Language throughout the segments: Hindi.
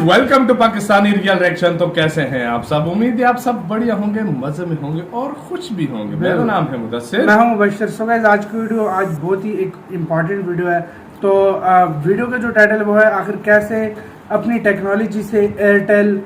Welcome to Pakistani real reaction. तो कैसे हैं आप सब? उम्मीद है आप सब बढ़िया होंगे, मजे में होंगे और खुश भी होंगे। मेरा नाम है मुदस्सिर, मैं हूं मुबश्शिर। सो गाइस, आज की वीडियो आज बहुत ही एक इम्पॉर्टेंट वीडियो है। तो वीडियो का जो टाइटल वो है, आखिर कैसे अपनी टेक्नोलॉजी से एयरटेल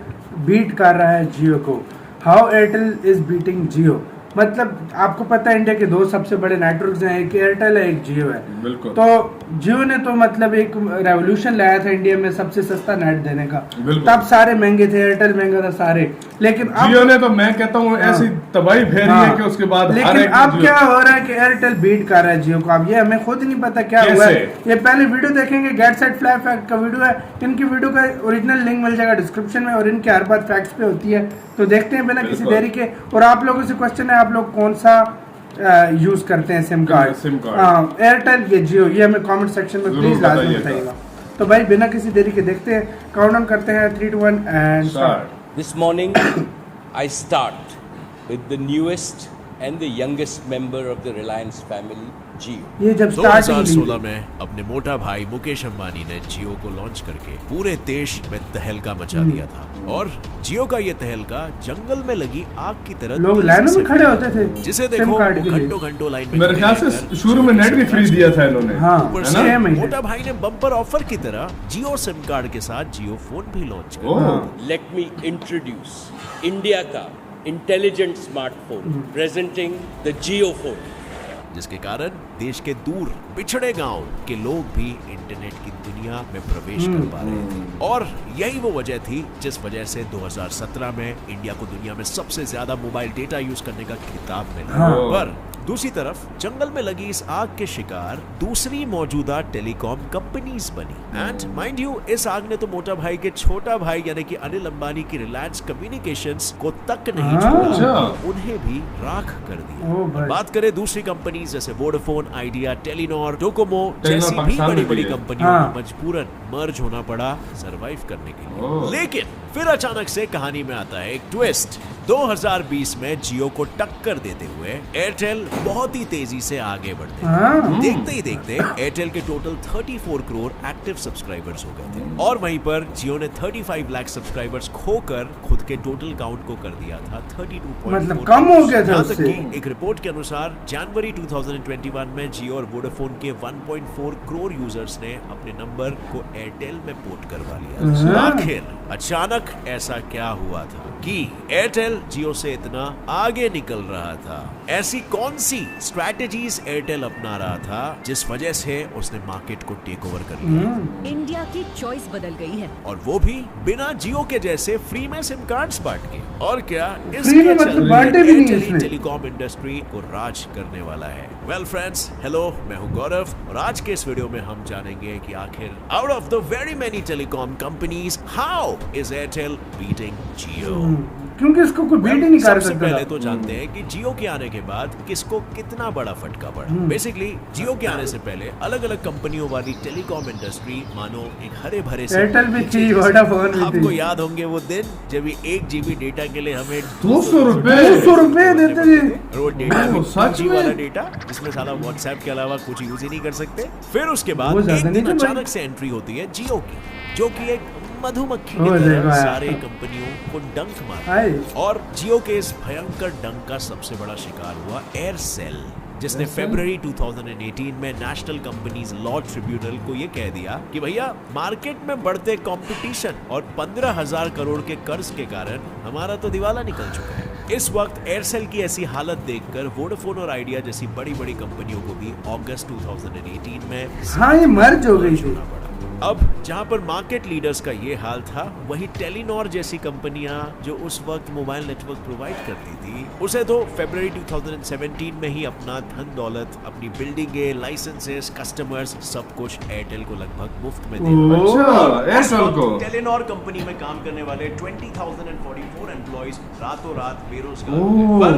बीट कर रहा है जियो को। हाउ एयरटेल इज बीटिंग जियो। मतलब आपको पता है इंडिया के दो सबसे बड़े नेटवर्क्स हैं, एक एयरटेल है, एक जियो है। बिल्कुल। तो जियो ने तो मतलब एक रेवोल्यूशन लाया था इंडिया में सबसे सस्ता नेट देने का। तब सारे महंगे थे, एयरटेल महंगा था सारे, लेकिन जियो ने तो मैं कहता हूँ ऐसी तबाही फेरी है कि उसके बाद लेकिन अब क्या हो रहा है कि एयरटेल बीट कर रहा है जियो को। अब ये हमें खुद नहीं पता क्या हुआ है। ये पहले वीडियो देखेंगे, गेट सेट फ्लाई फैक्ट का वीडियो है। इनकी वीडियो का ओरिजिनल लिंक मिल जाएगा डिस्क्रिप्शन में और इनकी हर बात फैक्ट्स पे होती है। तो देखते हैं बिना किसी देरी के। और आप लोगों से क्वेश्चन है, आप लोग कौन सा यूज करते हैं सिम कार्ड, एयरटेल या जियो? ये हमें कमेंट सेक्शन में प्लीज लाजमी बताइएगा। तो भाई बिना किसी देरी के देखते हैं, काउंटडाउन करते हैं 3 2 1 and start. This morning, I start with the newest and the youngest member of the Reliance family, Jio. ये जब 2016 में अपने मोटा भाई मुकेश अंबानी ने जियो को लॉन्च करके पूरे देश में तहलका मचा दिया था। और जियो का ये तहलका जंगल में लगी आग की तरह लोग लाइनों में खड़े होते थे, जिसे देखो घंटों घंटों लाइन में। मेरे ख्याल से शुरू में नेट भी फ्री दिया था इन्होंने। ऊपर से मोटा भाई ने बम्पर ऑफर की तरह जियो सिम कार्ड के साथ जियो फोन भी लॉन्च किया। Let me introduce India का intelligent smartphone presenting the Jio phone, जिसके कारण देश के दूर पिछड़े गांव के लोग भी इंटरनेट की दुनिया में प्रवेश कर पा रहे थे। और यही वो वजह थी जिस वजह से 2017 में इंडिया को दुनिया में सबसे ज्यादा मोबाइल डेटा यूज करने का खिताब मिला। पर दूसरी तरफ जंगल में लगी इस आग के शिकार दूसरी मौजूदा टेलीकॉम कंपनीज बनी। एंड माइंड यू, इस आग ने तो मोटा भाई के छोटा भाई यानी कि अनिल अंबानी की रिलायंस कम्युनिकेशंस को तक नहीं छोड़ा, उन्हें भी राख कर दिया। और बात करें दूसरी कंपनीज जैसे वोडाफोन, आइडिया, टेलीनॉर, डोकोमो जैसी भी बड़ी बड़ी कंपनियों को मजबूरन मर्ज होना पड़ा सरवाइव करने के लिए। लेकिन फिर अचानक से कहानी में आता है एक ट्विस्ट। 2020 में जियो को टक्कर देते हुए एयरटेल बहुत ही तेजी से आगे बढ़ते हैं। देखते ही देखते एयरटेल के टोटल 34 करोड़ एक्टिव सब्सक्राइबर्स हो गए थे। और वहीं पर जियो ने 35 लाख सब्सक्राइबर्स खोकर खुद के टोटल काउंट को कर दिया था 32.4। मतलब कम हो गया था उससे। एक रिपोर्ट के अनुसार जनवरी 2021 में जियो और वोडाफोन के 1.4 करोड़ यूजर्स ने अपने नंबर को एयरटेल में पोर्ट करवा लिया। आखिर अचानक ऐसा क्या हुआ था कि एयरटेल जियो से इतना आगे निकल रहा था? ऐसी कौन सी स्ट्रैटेजीज एयरटेल अपना रहा था जिस वजह से उसने मार्केट को टेक ओवर कर लिया? इंडिया की चॉइस बदल गई है, और वो भी बिना जियो के जैसे फ्री में सिम कार्ड्स बांट के। और क्या इसके चलते टेलीकॉम इंडस्ट्री को राज करने वाला है। वेल फ्रेंड्स, हेलो, मैं हूं गौरव और आज के इस वीडियो में हम जानेंगे कि आखिर out of the very many telecom companies how is Airtel beating Jio. क्योंकि इसको कोई बीट ही नहीं कर सकता। सबसे पहले तो जानते हैं कि जियो के आने के बाद किसको कितना बड़ा फटका पड़ा। बेसिकली जियो के आने से पहले अलग अलग कंपनियों वाली टेलीकॉम इंडस्ट्री मानो एक हरे भरे से एयरटेल भी थी, वोडाफोन भी थी। आपको याद होंगे वो दिन जब 1 GB डेटा के लिए हमें 200 रुपए देते थे। रोड डेटा, सच वाला डेटा जिसमें साला व्हाट्सएप के अलावा कुछ यूज ही नहीं कर सकते। फिर उसके बाद एक दिन अचानक से एंट्री होती है जियो की, जो कि एक मधुमक्खी की तरह सारे कंपनियों को डंक मारा। और जियो के इस भयंकर डंक का सबसे बड़ा शिकार हुआ एयरसेल, जिसने फरवरी 2018 में नेशनल कंपनीज लॉ ट्रिब्यूनल को ये कह दिया कि भैया मार्केट में बढ़ते कंपटीशन और 15,000 करोड़ के कर्ज के कारण हमारा तो दिवाला निकल चुका है। इस वक्त एयरसेल की ऐसी हालत देखकर वोडाफोन और आइडिया जैसी बड़ी बड़ी कंपनियों को भी अगस्त 2018 में ये मर्ज हो गई थी। अब जहां पर मार्केट लीडर्स का ये हाल था, वही टेलीनॉर जैसी कंपनियां जो उस वक्त मोबाइल नेटवर्क प्रोवाइड करती थी, उसे तो फरवरी 2017 में ही अपना धन दौलत, अपनी बिल्डिंगे, लाइसेंसेस, कस्टमर्स सब कुछ एयरटेल को लगभग मुफ्त में दे। टेलीनॉर कंपनी में काम करने वाले 20,044 एम्प्लॉइज रातों रात बेरोजगार। पर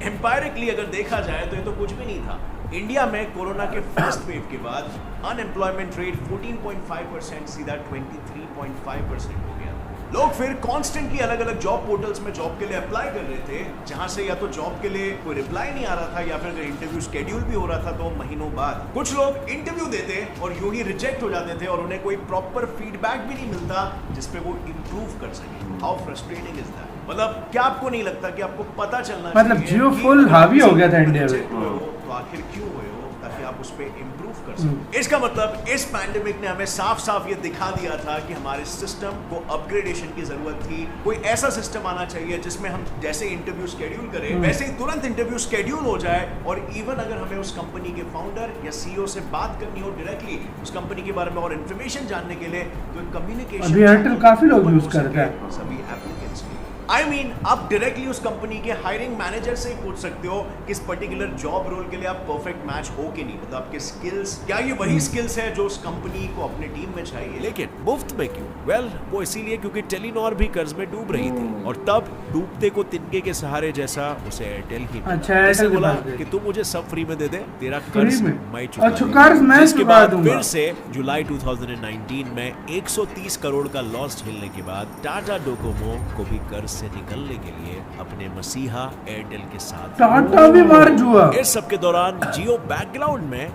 एम्पायरिकली अगर देखा जाए तो ये तो कुछ भी नहीं था। इंडिया में कोरोना के फर्स्ट वेव के बाद अनएम्प्लॉयमेंट रेट 14.5% सीधा 23.5% हो गया। लोग फिर कॉन्स्टेंटली अलग अलग जॉब पोर्टल्स में जॉब के लिए अप्लाई कर रहे थे, जहां से या तो जॉब के लिए कोई रिप्लाई नहीं आ रहा था या फिर अगर इंटरव्यू शेड्यूल भी हो रहा था तो महीनों बाद। कुछ लोग इंटरव्यू देते और यूं ही रिजेक्ट हो जाते थे और उन्हें कोई प्रॉपर फीडबैक भी नहीं मिलता जिसपे वो इंप्रूव कर सके। How frustrating is that? मतलब क्या आपको नहीं लगता कि आपको पता चलना मतलब चाहिए जियो कि फुल हावी हो गया था अगर इंडिया में। reject हुए हो, तो आखिर क्यों हुए हो, ताकि आप उस पे इंप्रूव कर सकें। इसका मतलब इस पैंडेमिक ने हमें साफ साफ ये दिखा दिया था कि हमारे सिस्टम को अपग्रेडेशन की जरूरत थी। कोई ऐसा सिस्टम आना चाहिए जिसमें हम जैसे इंटरव्यू शेड्यूल करें वैसे ही तुरंत इंटरव्यू शेड्यूल हो जाए, और इवन अगर हमें उस कंपनी के फाउंडर या सीईओ से बात करनी हो डायरेक्टली उस कंपनी के बारे में और इन्फॉर्मेशन जानने के लिए, तो कम्युनिकेशन अभी एयरटेल काफी लोग यूज करते हैं सभी एप्लीकेंट्स के। I mean, आप डायरेक्टली उस कंपनी के हायरिंग मैनेजर से ही पूछ सकते हो कि इस पर्टिकुलर जॉब रोल के लिए आप परफेक्ट मैच हो कि नहीं, मतलब आपके स्किल्स क्या ये वही स्किल्स है जो उस कंपनी को अपने टीम में चाहिए। लेकिन मुफ्त में क्यों? वेल, वो इसीलिए क्योंकि टेलीनॉर भी कर्ज में डूब रही थी और तब डूबते को तिनके के सहारे जैसा उसे एयरटेल ही अच्छा, एयरटेल के बोला पास गए। कि तू मुझे सब फ्री में दे दे, तेरा फ्री कर्ज में? मैं चुका अच्छा, दूंगा। कर्ज मैं जिसके चुका बाद दूंगा। फिर से जुलाई 2019 में 130 करोड़ का लॉस झेलने के बाद टाटा डोकोमो को भी कर्ज से निकलने के लिए अपने मसीहा एयरटेल के साथ टाटा भी मार जुआ। इस सब के दौरान जियो बैकग्राउंड में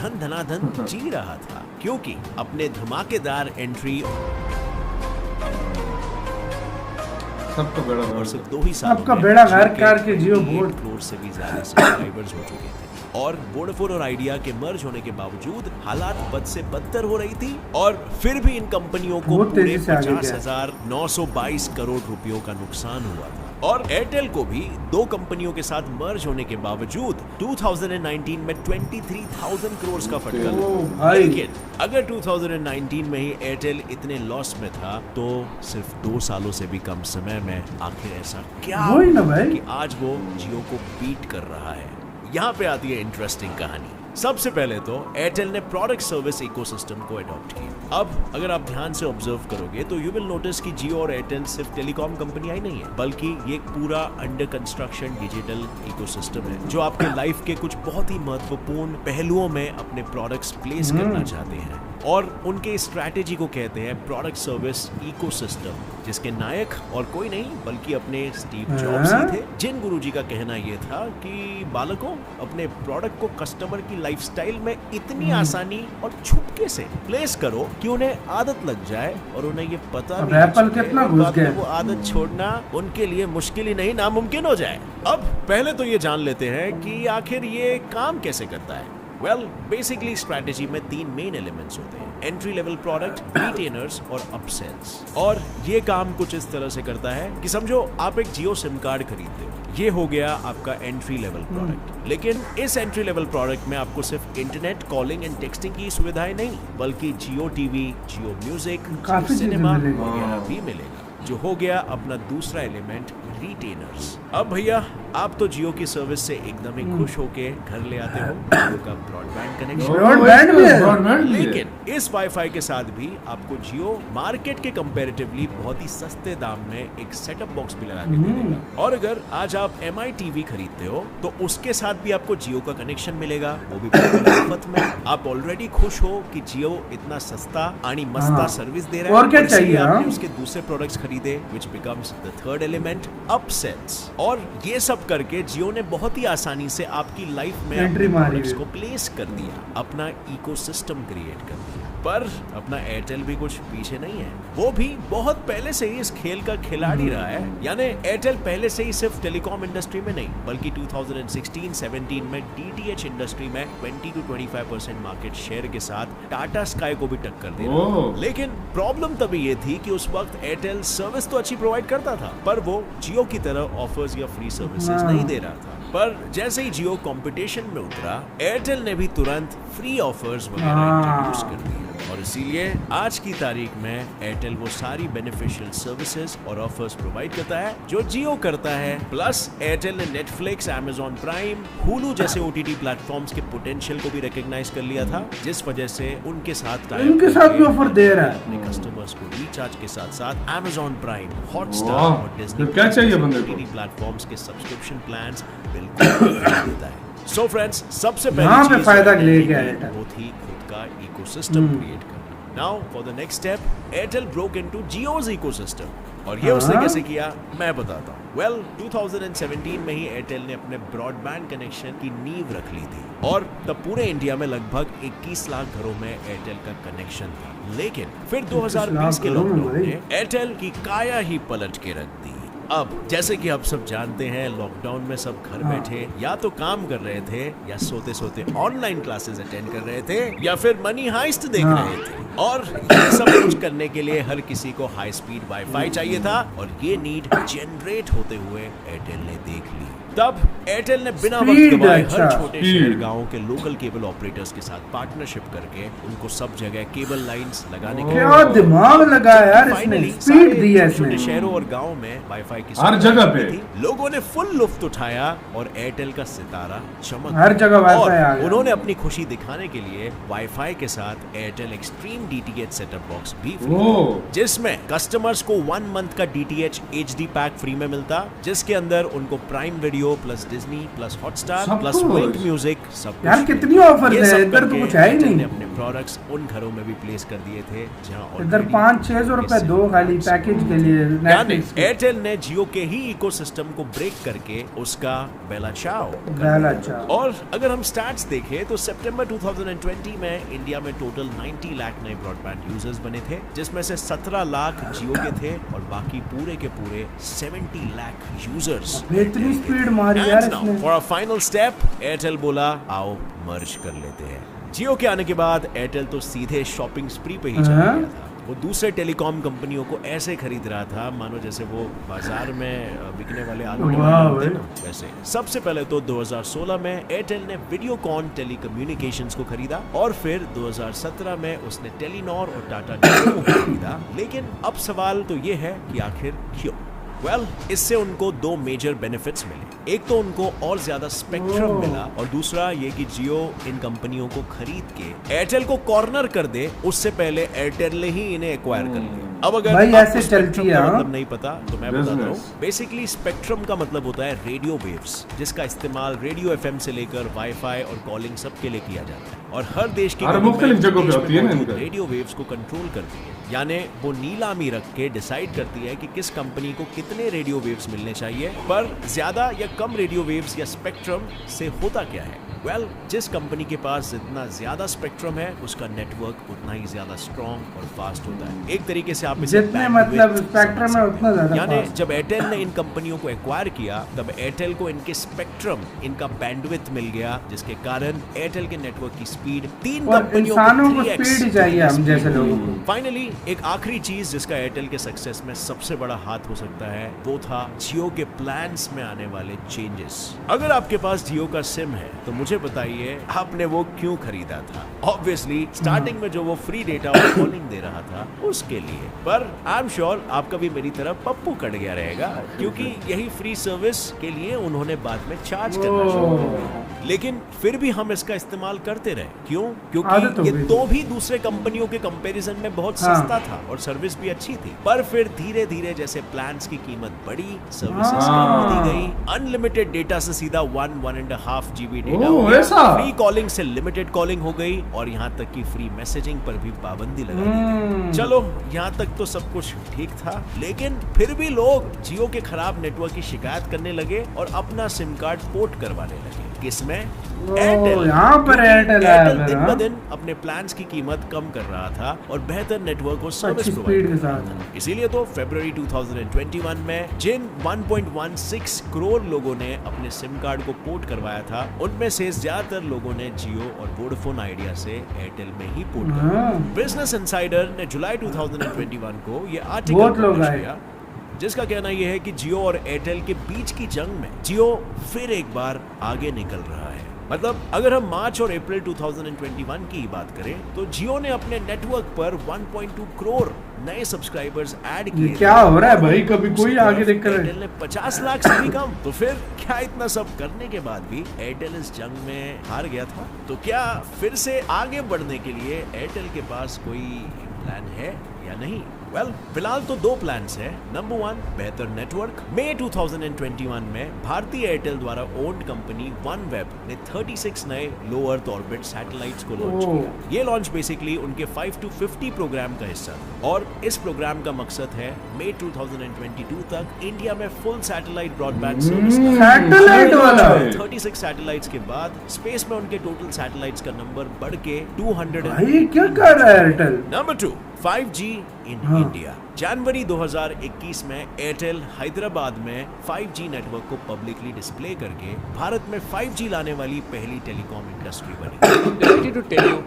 धन धनाधन जी रहा था, क्योंकि अपने धमाकेदार एंट्री सबका बेड़ा और सिर्फ 2 ही साल सबका बेड़ा गर्क करके जियो बहुत करोड़ से भी ज्यादा सब्सक्राइबर्स हो चुके थे। और वोडाफोन और आइडिया के मर्ज होने के बावजूद हालात बद से बदतर हो रही थी, और फिर भी इन कंपनियों को बहुत पूरे तेजी से आगे गया। 50,922 करोड़ रुपयों का नुकसान हुआ था। और एयरटेल को भी 2 कंपनियों के साथ मर्ज होने के बावजूद 2019 में 23,000 करोड़ का फटका ओ लगा। भाई। लेकिन अगर 2019 में ही एयरटेल इतने लॉस में था तो सिर्फ 2 सालों से भी कम समय में आखिर ऐसा क्या वही ना भाई। कि आज वो जियो को बीट कर रहा है। यहाँ पे आती है इंटरेस्टिंग कहानी। सबसे पहले तो एयरटेल ने प्रोडक्ट सर्विस इकोसिस्टम को अडॉप्ट किया। अब अगर आप ध्यान से ऑब्जर्व करोगे तो यू विल नोटिस कि जियो और एयरटेल सिर्फ टेलीकॉम कंपनी ही नहीं है, बल्कि ये एक पूरा अंडर कंस्ट्रक्शन डिजिटल इकोसिस्टम है जो आपके लाइफ के कुछ बहुत ही महत्वपूर्ण पहलुओं में अपने प्रोडक्ट्स प्लेस करना चाहते हैं, और उनके स्ट्रैटेजी को कहते हैं प्रोडक्ट सर्विस इकोसिस्टम, जिसके नायक और कोई नहीं बल्कि अपने स्टीव जॉब्स ही थे, जिन गुरुजी का कहना यह था कि बालकों, अपने प्रोडक्ट को कस्टमर की लाइफस्टाइल में इतनी आसानी और छुपके से प्लेस करो कि उन्हें आदत लग जाए और उन्हें ये पता अब भी ना एप्पल चले कितना और घुस बाद में गया। वो आदत छोड़ना उनके लिए मुश्किल ही नहीं नामुमकिन हो जाए। अब पहले तो ये जान लेते हैं कि आखिर ये काम कैसे करता है। वेल, बेसिकली स्ट्रैटेजी में 3 मेन एलिमेंट्स होते हैं: एंट्री लेवल प्रोडक्ट, रिटेनर्स और अपसेल्स। और ये काम कुछ इस तरह से करता है कि समझो आप एक जियो सिम कार्ड खरीदते हो, ये हो गया आपका एंट्री लेवल प्रोडक्ट। लेकिन इस एंट्री लेवल प्रोडक्ट में आपको सिर्फ इंटरनेट कॉलिंग एंड टेक्सटिंग की सुविधाएं नहीं, बल्कि जियो टीवी, जियो म्यूजिक, काफी जियो चीजें सिनेमा मिलेगी। वगैरह भी मिलेगा, जो हो गया अपना दूसरा एलिमेंट, रिटेनर्स। अब भैया, आप तो जियो की सर्विस से एकदम ही खुश होके घर ले आते हो जियो का ब्रॉडबैंड कनेक्शन, ब्रॉडबैंड भी है। ब्रॉडबैंड भी है। लेकिन इस वाईफाई के साथ भी आपको जियो मार्केट के कंपैरेटिवली बहुत ही सस्ते दाम में एक सेटअप बॉक्स भी लगा के दे देगा। और अगर आज आप MI टीवी खरीदते हो तो उसके साथ भी आपको जियो का कनेक्शन मिलेगा, वो भी मुफ्त में। आप ऑलरेडी खुश हो कि जियो इतना सस्ता आनी मस्ता हाँ। सर्विस दे रहा है, और क्या इसीलिए चाहिए, आपने हाँ? उसके दूसरे प्रोडक्ट्स खरीदे, which becomes the third element, upsells. और ये सब करके जियो ने बहुत ही आसानी से आपकी लाइफ में एंट्री अपने मारी प्रोडक्ट्स है। को प्लेस कर दिया, अपना इकोसिस्टम क्रिएट कर दिया। पर अपना एयरटेल भी कुछ पीछे नहीं है, वो भी बहुत पहले से ही इस खेल का खिलाड़ी रहा है। यानी एयरटेल पहले से ही सिर्फ टेलीकॉम इंडस्ट्री में नहीं, बल्कि 2016-17 में DTH इंडस्ट्री में 20 to 25% मार्केट शेयर के साथ टाटा स्काई को भी टक्कर दे रहा ओह। था। लेकिन प्रॉब्लम तभी ये थी कि उस वक्त एयरटेल सर्विस तो अच्छी प्रोवाइड करता था, पर वो जियो की तरह ऑफर्स या फ्री सर्विसेज नहीं दे रहा था। पर जैसे ही जियो कंपटीशन में उतरा, एयरटेल ने भी तुरंत फ्री ऑफर्स वगैरह इंट्रोड्यूस कर दिए, और इसीलिए आज की तारीख में एयरटेल वो सारी बेनिफिशियल सर्विसेज और ऑफर्स प्रोवाइड करता है जो जियो करता है। प्लस एयरटेल ने नेटफ्लिक्स, Amazon प्राइम, Hulu जैसे OTT प्लेटफॉर्म्स के पोटेंशियल को भी रिकॉग्नाइज कर लिया था, जिस वजह से उनके साथ उनके साथ भी ऑफर दे रहा है। अपने कस्टमर्स को रिचार्ज के साथ साथ Amazon प्राइम, हॉटस्टार वाह, और डिज्नी तो क्या चाहिए बंदे को? OTT प्लेटफॉर्म्स के सब्सक्रिप्शन प्लान्स बिल्कुल देता है। सो फ्रेंड्स, सबसे यहाँ पहली पे चीज फायदा एयरटेल ले की गया एयरटेल। वो थी खुद का इकोसिस्टम क्रिएट करना। Now for the next step, Airtel broke into Jio's ecosystem. और ये उसने कैसे किया मैं बताता हूँ। वेल 2017 में ही एयरटेल ने अपने ब्रॉडबैंड कनेक्शन की नींव रख ली थी और तब पूरे इंडिया में लगभग 21 लाख घरों में एयरटेल का कनेक्शन था। लेकिन फिर 2020 के लॉकडाउन ने एयरटेल की काया ही पलट के रख दी। अब जैसे कि आप सब जानते हैं, लॉकडाउन में सब घर बैठे या तो काम कर रहे थे या सोते सोते ऑनलाइन क्लासेस अटेंड कर रहे थे या फिर मनी हाइस्ट देख रहे थे। और ये सब कुछ करने के लिए हर किसी को हाई स्पीड वाईफाई चाहिए था और ये नीड जनरेट होते हुए एयरटेल ने देख ली। तब एयरटेल ने बिना वक्त गवाए हर छोटे शहर गांव के लोकल केबल ऑपरेटर्स के साथ पार्टनरशिप करके उनको सब जगह केबल लाइंस लगाने के क्या दिमाग लगाया यार इसने, स्पीड दी है इसने। छोटे शहरों और गांव में वाईफाई की हर जगह पे लोगों ने फुल लुफ्त उठाया और एयरटेल का सितारा चमक हर जगह वाईफाई आ गया। उन्होंने अपनी खुशी दिखाने के लिए वाईफाई के साथ Airtel extreme DTH setup box भी जिसमें कस्टमर्स को 1 मंथ का डीटीएच HD पैक फ्री में मिलता, जिसके अंदर उनको prime video plus Disney plus Hotstar plus Wynk music सब यार कितनी ऑफर है इधर तो कुछ है ही नहीं। अपने प्रोडक्ट्स उन घरों में भी प्लेस कर दिए थे जहां इधर 500-600 रुपए दो खाली पैकेज के लिए। एयरटेल ने जियो के ही इकोसिस्टम को ब्रेक करके उसका बेला चाओ। और अगर हम स्टैट्स देखें तो सितंबर 2020 में इंडिया में टोटल 90 लाख नए ब्रॉडबैंड यूजर्स बने थे, जिसमें से 17 लाख जियो के थे और बाकी पूरे के पूरे 70 लाख यूजर्स। इतनी स्पीड मारी यार इसने। For a final step, Airtel बोला आओ मर्ज कर लेते हैं। जियो के आने के बाद एयरटेल तो सीधे शॉपिंग स्प्री पे ही चला गया था। वो दूसरे टेलीकॉम कंपनियों को ऐसे खरीद रहा था मानो जैसे वो बाजार में बिकने वाले आलू होते हैं ना वैसे। सबसे पहले तो 2016 में एयरटेल ने वीडियोकॉन टेलीकम्युनिकेशंस को खरीदा और फिर 2017 में उसने टेलीनॉर और टाटा डोकोमो को खरीदा। लेकिन अब सवाल तो ये है कि आखिर क्यों? वेल, इससे उनको 2 मेजर बेनिफिट्स मिले। एक तो उनको और ज्यादा स्पेक्ट्रम मिला और दूसरा ये कि जियो इन कंपनियों को खरीद के एयरटेल को कॉर्नर कर दे उससे पहले एयरटेल ने ही इन्हें एक्वायर कर लिया। अब अगर भाई ऐसे चलती है मतलब नहीं पता तो मैं बताता हूँ। बेसिकली स्पेक्ट्रम का मतलब होता है रेडियो वेव्स, जिसका इस्तेमाल रेडियो एफएम से लेकर वाईफाई और कॉलिंग सब के लिए किया जाता है और हर देश की मुख्तलिफ जगहों पे होती है ना। रेडियो वेव्स को कंट्रोल करती है, यानी वो नीलामी रख के डिसाइड करती है कि किस कंपनी को कितने रेडियो वेव्स मिलने चाहिए। पर ज्यादा या कम रेडियो वेव्स या स्पेक्ट्रम से होता क्या है? वेल, जिस कंपनी के पास जितना ज्यादा स्पेक्ट्रम है उसका नेटवर्क उतना ही ज्यादा स्ट्रॉन्ग और फास्ट होता है। एक तरीके से आप इसे जितने मतलब स्पेक्ट्रम है उतना ज्यादा यानी जब एयरटेल ने इन कंपनियों को एक्वायर किया तब एयरटेल को इनके स्पेक्ट्रम, इनका बैंडविड्थ मिल गया, जिसके कारण एयरटेल के नेटवर्क की स्पीड 3 कंपनियों को स्पीड चाहिए हम जैसे लोगों को। फाइनली एक आखिरी चीज जिसका एयरटेल के सक्सेस में सबसे बड़ा हाथ हो सकता है वो था जियो के प्लान्स में आने वाले चेंजेस। अगर आपके पास जियो का सिम है तो मुझे बताइए आपने वो क्यों खरीदा था? ऑब्वियसली स्टार्टिंग में जो वो फ्री डेटा और कॉलिंग दे रहा था उसके लिए, पर आई एम श्योर आपका भी मेरी तरह पप्पू कट गया रहेगा क्योंकि यही फ्री सर्विस के लिए उन्होंने बाद में चार्ज करना शुरू कर दिया। लेकिन फिर भी हम इसका इस्तेमाल करते रहे। क्यों? क्योंकि ये तो भी दूसरे कंपनियों के कंपैरिजन में बहुत सस्ता था और सर्विस भी अच्छी थी। पर फिर धीरे धीरे जैसे प्लान्स की कीमत बढ़ी, सर्विसेज कम होती गई, अनलिमिटेड डेटा से सीधा 1.5 GB डेटा हो गया, फ्री कॉलिंग से लिमिटेड कॉलिंग हो गई और यहाँ तक कि फ्री मैसेजिंग पर भी पाबंदी लगा दी गई। चलो यहाँ तक तो सब कुछ ठीक था, लेकिन फिर भी लोग जियो के खराब नेटवर्क की शिकायत करने लगे और अपना सिम कार्ड पोर्ट करवाने लगे। किसमें? एयरटेल। यहाँ पर एयरटेल दिन ब दिन अपने प्लान्स की कीमत कम कर रहा था और बेहतर नेटवर्क और सर्विस प्रोवाइड कर रहा था। इसीलिए तो फरवरी 2021 में जिन 1.16 करोड़ लोगों ने अपने सिम कार्ड को पोर्ट करवाया था उनमें से ज्यादातर लोगों ने जियो और वोडाफोन आइडिया से एयरटेल में ही पोर्ट करवाया। बिजनेस इनसाइडर ने जुलाई 2021 को ये आर्टिकल पब्लिश किया जिसका कहना यह है कि जियो और एयरटेल के बीच की जंग में जियो फिर एक बार आगे निकल रहा है। मतलब अगर हम मार्च और अप्रैल 2021 की बात करें तो जियो ने अपने नेटवर्क पर 1.2 करोड़ नए सब्सक्राइबर्स ऐड किए। क्या हो रहा है भाई? कभी कोई आगे देख कर एयरटेल ने 50 लाख से भी कम। तो फिर क्या इतना सब करने के बाद भी एयरटेल इस जंग में हार गया था? तो क्या फिर से आगे बढ़ने के लिए एयरटेल के पास कोई प्लान है या नहीं? वेल फिलहाल तो दो प्लान्स हैं। नंबर 1 बेहतर नेटवर्क। मई 2021 में भारतीय एयरटेल द्वारा ओन्ड कंपनी OneWeb ने 36 नए लो अर्थ ऑर्बिट सैटेलाइट्स को लॉन्च किया। ये लॉन्च बेसिकली उनके 5 to 50 प्रोग्राम का हिस्सा था और इस प्रोग्राम का मकसद है मई 2022 तक इंडिया में full satellite broadband service. Satellite वाला 36 सैटेलाइट्स के बाद स्पेस में उनके टोटल सैटेलाइट्स का नंबर बढ़ के 200। भाई क्या कर रहा है Airtel? Number 2 5G in India. जनवरी 2021 में एयरटेल हैदराबाद में 5G नेटवर्क को पब्लिकली डिस्प्ले करके भारत में 5G लाने वाली पहली टेलीकॉम इंडस्ट्री बनी। Delighted to tell you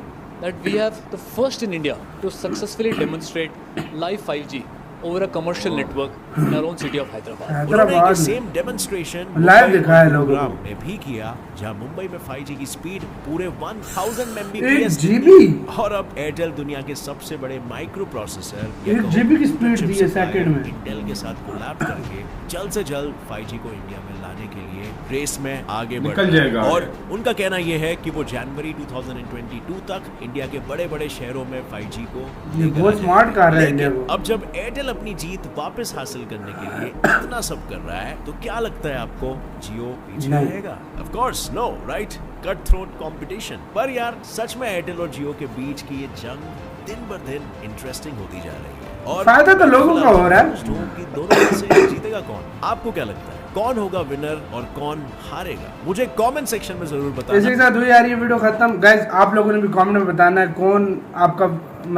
that we have the first in India to successfully demonstrate live 5G over a commercial network in our own city of Hyderabad. उन्होंने ये सेम डेमोन्स्ट्रेशन लाइव दिखाया लोगों को में भी किया, जहां मुंबई में 5G की स्पीड पूरे 1000 1 Mbps GB और अब एयरटेल दुनिया के सबसे बड़े माइक्रो प्रोसेसर 1 GB की स्पीड दी है सेकंड में। इंटेल के साथ कोलैब करके जल्द से जल्द 5G को इंडिया में लाने के लिए रेस में आगे बढ़ निकल जाएगा। और उनका कहना यह है कि वो जनवरी 2022 तक इंडिया के बड़े बड़े शहरों में 5G को लेकर बहुत आ स्मार्ट कर रहे हैं लेकिन इंडिया को। अब जब एयरटेल अपनी जीत वापस हासिल करने के लिए इतना सब कर रहा है तो क्या लगता है आपको जियो पीछे नहीं। रहेगा? Of course no, right? Cut throat competition. पर यार सच में एयरटेल और जियो के बीच की ये जंग दिन ब दिन इंटरेस्टिंग होती जा रही है और फायदा तो लोगों का हो रहा है। कि दोनों में से जीतेगा कौन? आपको क्या लगता है कौन होगा विनर और कौन हारेगा? मुझे कमेंट सेक्शन में जरूर इसी बताना। के साथ हुई यार ये वीडियो खत्म। गाइस आप लोगों ने भी कमेंट में बताना है कौन आपका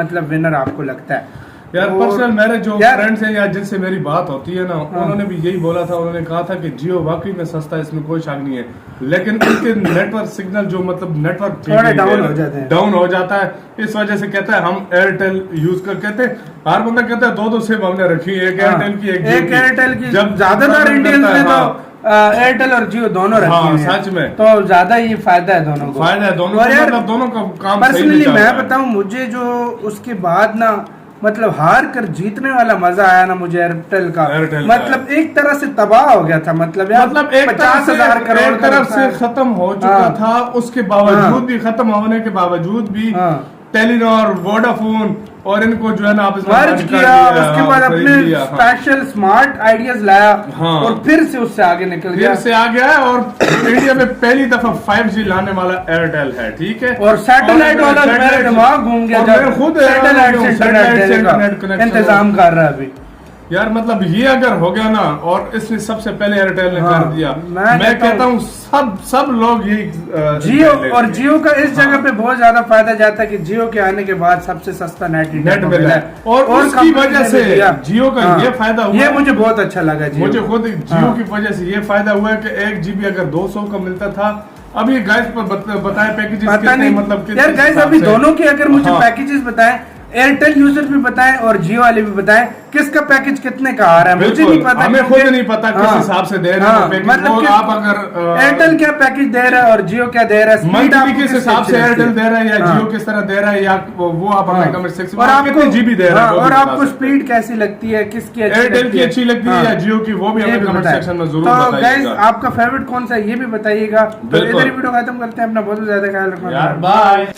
मतलब विनर आपको लगता है। यार और- पर्सनल मेरे जो यार- फ्रेंड्स हैं या जिनसे मेरी बात होती है ना, उन्होंने भी यही बोला था। उन्होंने कहा था कि जियो वाकई में सस्ता है, इसमें कोई शक नहीं है, लेकिन उनके नेटवर्क सिग्नल जो मतलब नेटवर्क थोड़े डाउन हो जाते हैं। डाउन हो जाता है। इस वजह से कहता है हम एयरटेल यूज कर, कहते हैं हर बंदा कहता है दो सिम हमने रखी है, एक एयरटेल की एक एक एयरटेल की। जब ज्यादातर इंडियंस ने तो एयरटेल और जियो दोनों रखी हाँ, हुई है। सच में। तो ज्यादा ही फायदा है दोनों को। फायदा है दोनों और को, यार मतलब दोनों का काम सही पर्सनली नहीं चल मैं रहा है। बताऊं, मुझे जो उसके बाद ना मतलब हार कर जीतने वाला मजा आया ना मुझे एयरटेल का। एयरटेल का मतलब एक तरह से तबाह हो गया था। मतलब यार मतलब एक 50,000 करोड़ एक तरफ से खत्म हो चुका हाँ। था, उसके बावजूद हाँ। भी खत्म होने के बावजूद भी हाँ। टेलीनॉर, वोडाफोन और इनको जो है ना आपस में मर्ज merge कर किया, दिया, उसके हाँ, बाद खरीद अपने लिया, हाँ। स्पेशल स्मार्ट आइडियाज लाया हाँ। और फिर से उससे आगे निकल गया। फिर से आ गया है और इंडिया में पहली दफा 5G लाने वाला एयरटेल है, ठीक है। और सैटेलाइट वाला मेरा सैटेलाइट- दिमाग घूम गया और जब मैं खुद सैटेलाइट से सैटेलाइट से इंटरनेट इंटरनेट का कनेक्शन इंतजाम कर रहा है अभी। यार मतलब ये अगर हो गया ना, और इसने सबसे पहले एयरटेल ने हाँ, कर दिया, मैं कहता हूँ सब लोग यही जियो और जियो का इस जगह पे बहुत ज्यादा फायदा जाता है कि जियो के आने के बाद सबसे सस्ता नेट नेट मिला है और उसकी कंपनी वजह ने से भी दिया। जियो का हाँ, ये फायदा हुआ ये है। मुझे बहुत अच्छा लगा जियो। मुझे खुद जियो हाँ। की वजह से ये फायदा हुआ है कि 1 GB अगर 200 का मिलता था, अभी गाइस पर बताए पैकेजेस पता नहीं मतलब यार गाइस अभी दोनों के अगर मुझे हाँ। पैकेजेस बताएं, एयरटेल यूजर भी बताएं और जियो वाले भी बताएं किसका पैकेज कितने का आ रहा है। मुझे नहीं पता, हमें खुद नहीं पता किस हाँ, हिसाब से दे रहे हाँ, हैं पैकेज। मतलब वो कि आप अगर एयरटेल क्या पैकेज दे रहा है और जियो क्या दे रहा है, स्पीड मंथली आपको किस किस हिसाब से अच्छी एयरटेल लगती दे रहा है या हाँ। जियो किस तरह दे रहा है, या वो आप हमें कमेंट सेक्शन में और आप कितने जीबी दे रहे हैं वो और भी आपको बता सकते हैं। स्पीड कैसी लगती है, किसकी अच्छी एयरटेल की अच्छी लगती है हाँ। या जियो की, वो भी ये हमें भी कमेंट बताएं। सेक्शन में जरूर तो गाइस बताइएगा। आपका फेवरेट कौन सा है ये भी बताइएगा। तो बिल्कुल। इधर ही वीडियो खत्म करते हैं। अपना बहुत ज्यादा ख्याल रखना। यार बाय।